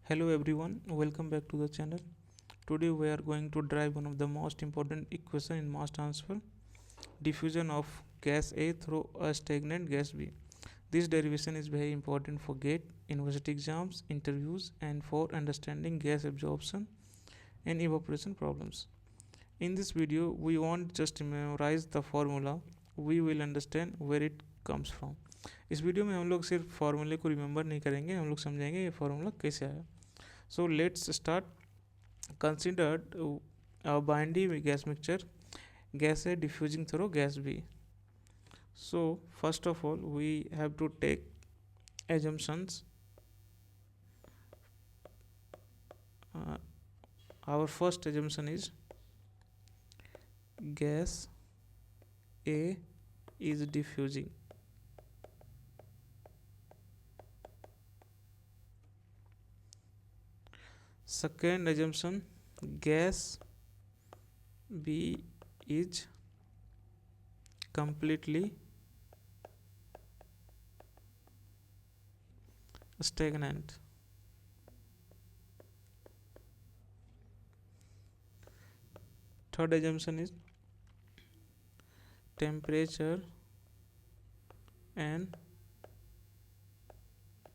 Hello everyone, welcome back to the channel. Today we are going to drive one of the most important equation in mass transfer, diffusion of gas A through a stagnant gas B. This derivation is very important for GATE, university exams, interviews and for understanding gas absorption and evaporation problems. In this video, we won't just memorize the formula, we will understand where it comes from. इस video में हम लोग सिर्फ फार्मूले को remember नहीं करेंगे, हम लोग समझेंगे ये फार्मूला कैसे आया. So let's start. Consider a binary gas mixture, gas A diffusing through gas B. So first of all, we have to take assumptions. Our first assumption is gas A is diffusing. Second assumption, gas B is completely stagnant. Third assumption is temperature and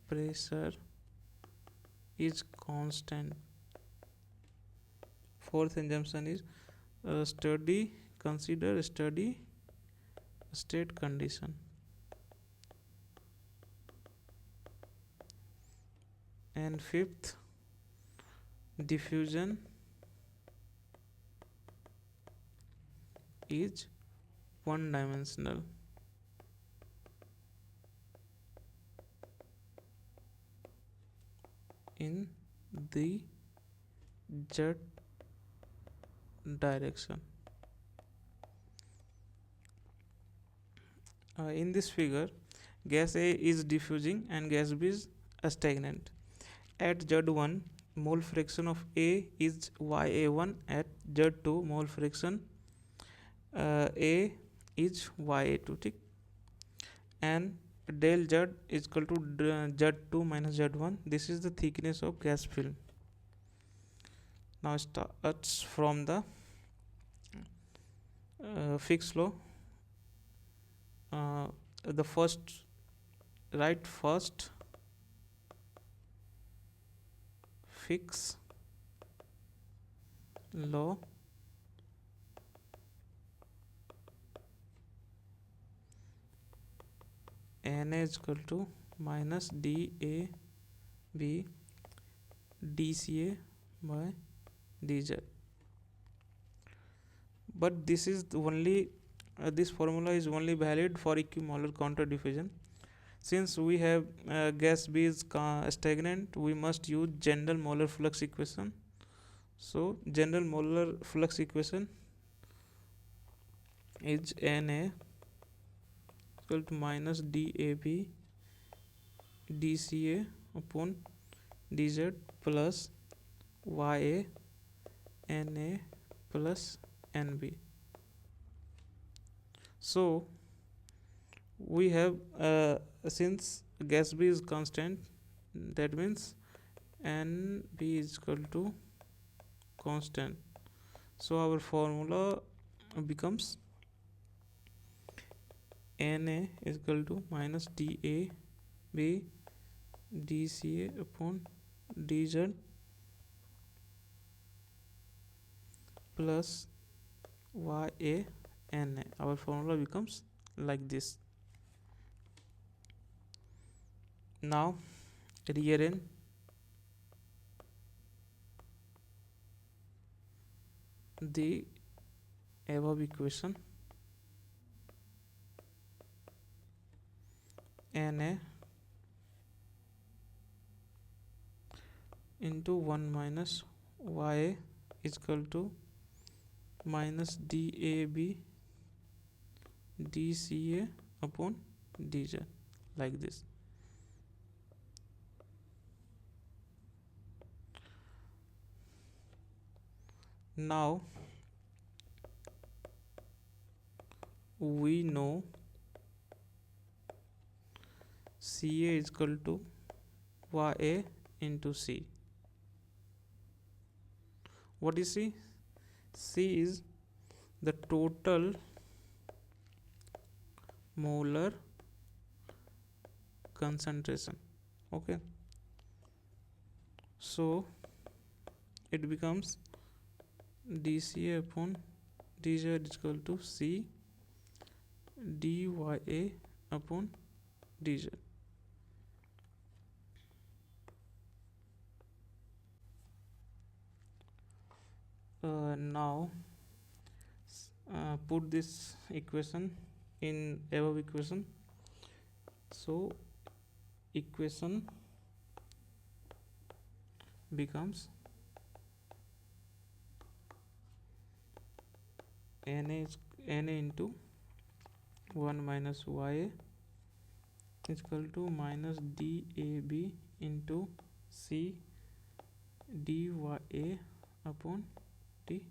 pressure is constant. Fourth assumption is consider steady state condition. And fifth, diffusion is one dimensional. In the z direction. In this figure, gas A is diffusing and gas B is stagnant. At Z1, mole fraction of A is Ya1. At Z2, mole fraction A is Ya2. ठीक. And del Z is equal to Z2 minus Z1. This is the thickness of gas film. Now starts from the Fick's law. The first Fick's law. Na is equal to minus dAb dCA by dZ. But this is only this formula is only valid for equimolar counter diffusion. Since we have gas B is stagnant, we must use general molar flux equation. So general molar flux equation is Na equal to minus dAb dCA upon dZ plus Ya Na plus Nb. So we have since gas B is constant, that means Nb is equal to constant. So our formula becomes Na is equal to minus dAb dCA upon dZ plus Ya Na. Our formula becomes like this. Now rearrange the above equation. Na into 1 minus Ya is equal to minus dAb dCA upon dZ, like this. Now we know Ca is equal to Ya into C. What is C? C is the total molar concentration. Okay, so it becomes dCA upon dZ is equal to C dYA upon dZ. Now put this equation in above equation. So equation becomes Na into 1 minus Ya is equal to minus dAB into C dYA upon dZ.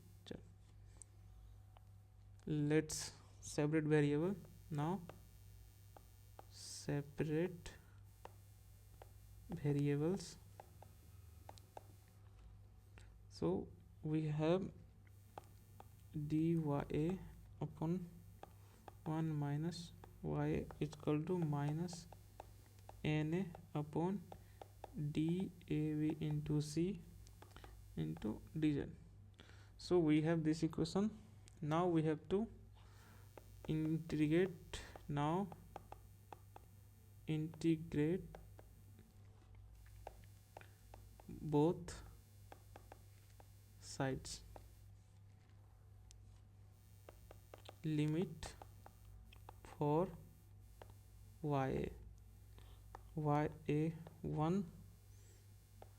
Let's separate variable. Now separate variables. So we have dYA upon 1 minus Ya is equal to minus Na upon dAB into C into dZ. So we have this equation. Now we have to integrate. Now integrate both sides. Limit for Ya Ya1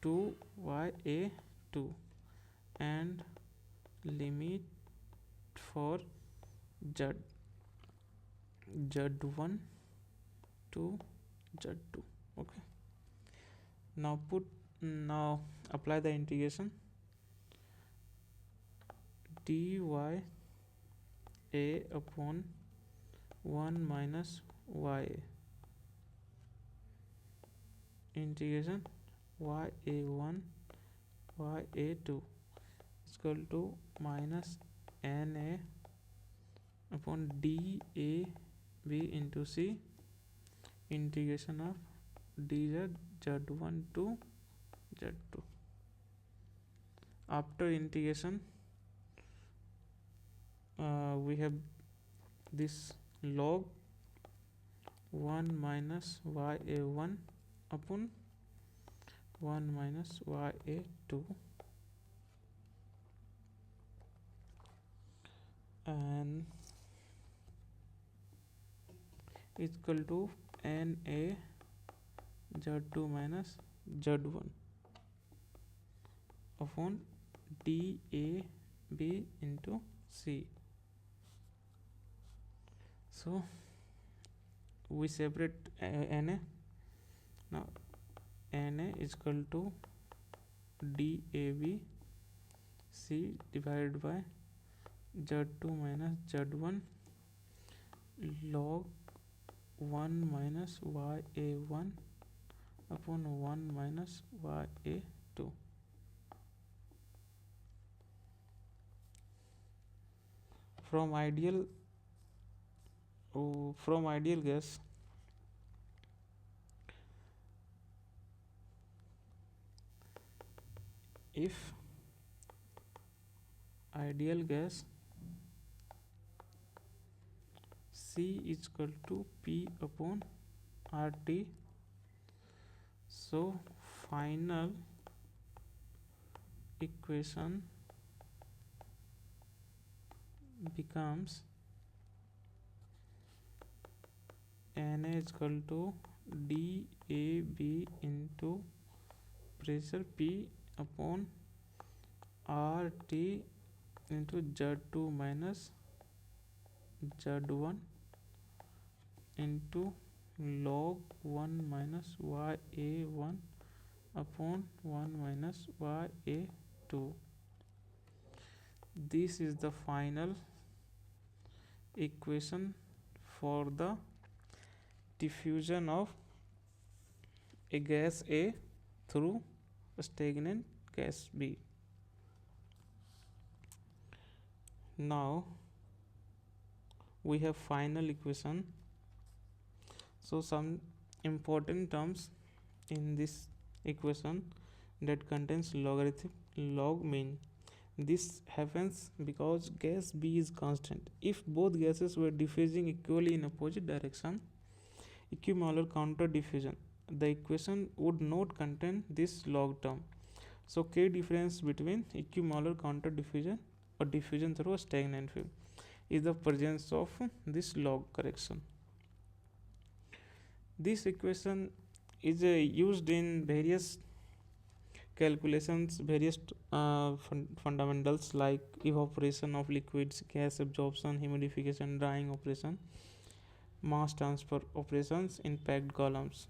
to Ya2 and limit for Z Z1 to Z2. Okay, now apply the integration. dYA upon 1 minus Ya integration Ya1 Ya2 is equal to minus Na upon dAB into C integration of dZ Z1 to Z2. After integration we have this log 1 minus Ya1 upon 1 minus Ya2 and is equal to Na Z2 minus Z1 upon dAB into C. So we separate Na. Now Na is equal to dAB C divided by Z2 minus Z1 log 1 minus Ya1 upon 1 minus Ya2. From ideal gas, if ideal gas C is equal to P upon RT, so final equation becomes Na is equal to dAB into pressure P upon RT into Z2 minus Z1 into log 1 minus Ya1 upon 1 minus Ya2. This is the final equation for the diffusion of a gas A through a stagnant gas B. Now we have final equation. So some important terms in this equation that contains logarithm log mean. This happens because gas B is constant. If both gases were diffusing equally in opposite direction, equimolar counter diffusion, the equation would not contain this log term. So key difference between equimolar counter diffusion or diffusion through a stagnant film is the presence of this log correction. This equation is used in various calculations, various fundamentals like evaporation of liquids, gas absorption, humidification, drying operation, mass transfer operations in packed columns.